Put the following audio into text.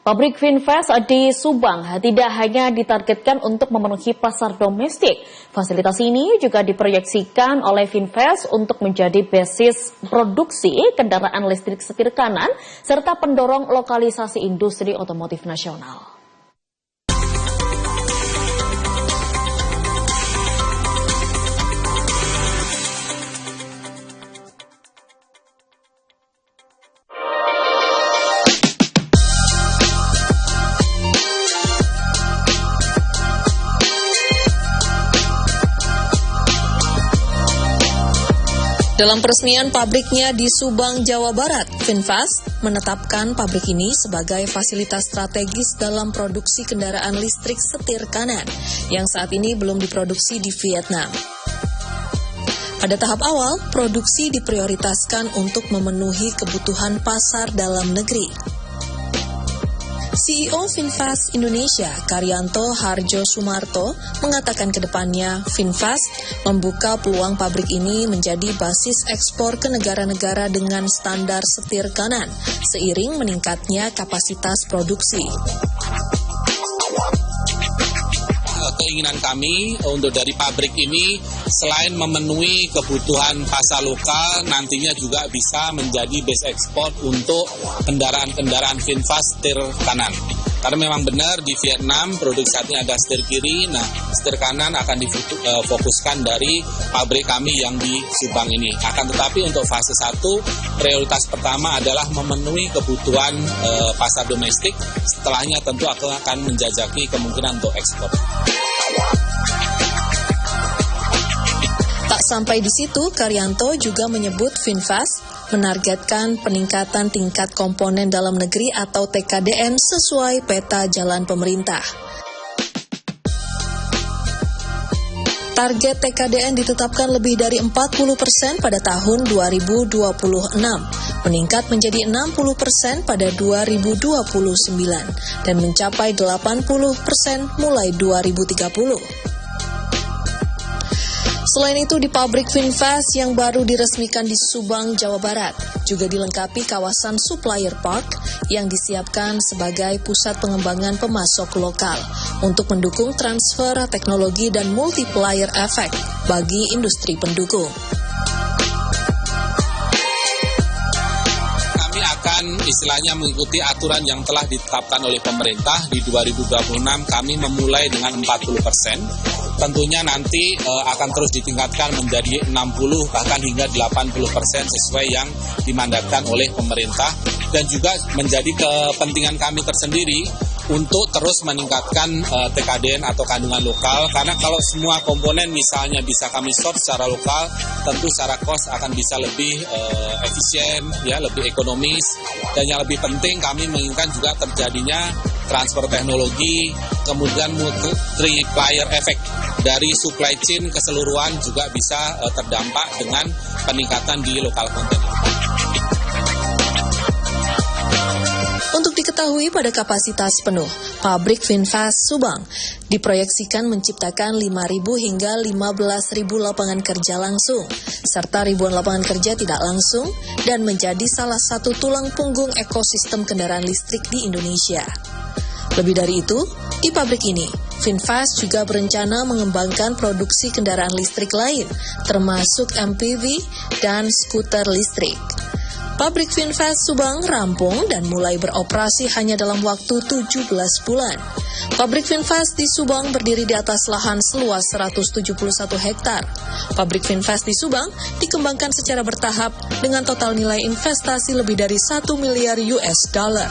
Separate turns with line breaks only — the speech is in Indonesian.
Pabrik Finfast di Subang tidak hanya ditargetkan untuk memenuhi pasar domestik. Fasilitas ini juga diproyeksikan oleh Finfast untuk menjadi basis produksi kendaraan listrik setir kanan serta pendorong lokalisasi industri otomotif nasional.
Dalam peresmian pabriknya di Subang, Jawa Barat, Finfast menetapkan pabrik ini sebagai fasilitas strategis dalam produksi kendaraan listrik setir kanan yang saat ini belum diproduksi di Vietnam. Pada tahap awal, produksi diprioritaskan untuk memenuhi kebutuhan pasar dalam negeri. CEO Finfast Indonesia, Karyanto Harjo Sumarto, mengatakan ke depannya Finfast membuka peluang pabrik ini menjadi basis ekspor ke negara-negara dengan standar setir kanan, seiring meningkatnya kapasitas produksi.
Keinginan kami untuk dari pabrik ini selain memenuhi kebutuhan pasar lokal, nantinya juga bisa menjadi base ekspor untuk kendaraan-kendaraan Finfast setir kanan. Karena memang benar di Vietnam produk saat ini ada setir kiri, nah setir kanan akan difokuskan dari pabrik kami yang di Subang ini. Akan tetapi untuk fase 1, prioritas pertama adalah memenuhi kebutuhan pasar domestik, setelahnya tentu akan menjajaki kemungkinan untuk ekspor.
Tak sampai di situ, Karyanto juga menyebut Finfast menargetkan peningkatan tingkat komponen dalam negeri atau TKDN sesuai peta jalan pemerintah. Target TKDN ditetapkan lebih dari 40% pada tahun 2026, meningkat menjadi 60% pada 2029, dan mencapai 80% mulai 2030. Selain itu, di pabrik Finfast yang baru diresmikan di Subang, Jawa Barat, juga dilengkapi kawasan supplier park yang disiapkan sebagai pusat pengembangan pemasok lokal untuk mendukung transfer teknologi dan multiplier effect bagi industri pendukung.
Kami akan istilahnya mengikuti aturan yang telah ditetapkan oleh pemerintah. Di 2026 kami memulai dengan 40%. Tentunya nanti akan terus ditingkatkan menjadi 60 bahkan hingga 80% sesuai yang dimandatkan oleh pemerintah, dan juga menjadi kepentingan kami tersendiri untuk terus meningkatkan TKDN atau kandungan lokal, karena kalau semua komponen misalnya bisa kami source secara lokal, tentu secara cost akan bisa lebih efisien, ya, lebih ekonomis, dan yang lebih penting kami menginginkan juga terjadinya transfer teknologi, kemudian multiplier effect dari supply chain keseluruhan juga bisa terdampak dengan peningkatan di lokal konten.
Untuk diketahui pada kapasitas penuh, pabrik Finfast Subang diproyeksikan menciptakan 5.000 hingga 15.000 lapangan kerja langsung, serta ribuan lapangan kerja tidak langsung, dan menjadi salah satu tulang punggung ekosistem kendaraan listrik di Indonesia. Lebih dari itu, di pabrik ini, Finfast juga berencana mengembangkan produksi kendaraan listrik lain, termasuk MPV dan skuter listrik. Pabrik Finfast Subang rampung dan mulai beroperasi hanya dalam waktu 17 bulan. Pabrik Finfast di Subang berdiri di atas lahan seluas 171 hektar. Pabrik Finfast di Subang dikembangkan secara bertahap dengan total nilai investasi lebih dari 1 miliar US dollar.